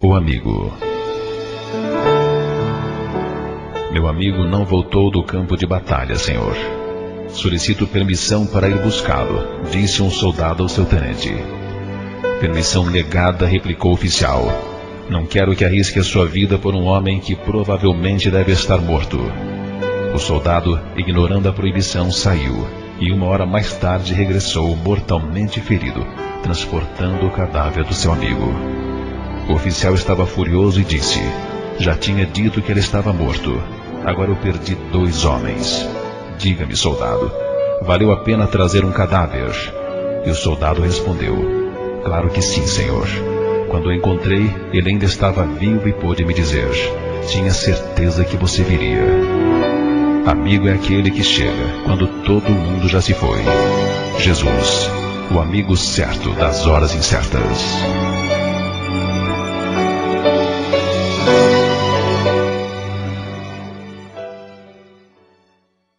O amigo. Meu amigo não voltou do campo de batalha, senhor. Solicito permissão para ir buscá-lo, disse um soldado ao seu tenente. Permissão negada, replicou o oficial. Não quero que arrisque a sua vida por um homem que provavelmente deve estar morto. O soldado, ignorando a proibição, saiu, e 1 hora mais tarde regressou mortalmente ferido, transportando o cadáver do seu amigo. O oficial estava furioso e disse: já tinha dito que ele estava morto. Agora eu perdi 2 homens. Diga-me, soldado, valeu a pena trazer um cadáver? E o soldado respondeu: claro que sim, senhor. Quando o encontrei, ele ainda estava vivo e pôde me dizer: tinha certeza que você viria. Amigo é aquele que chega quando todo mundo já se foi. Jesus, o amigo certo das horas incertas.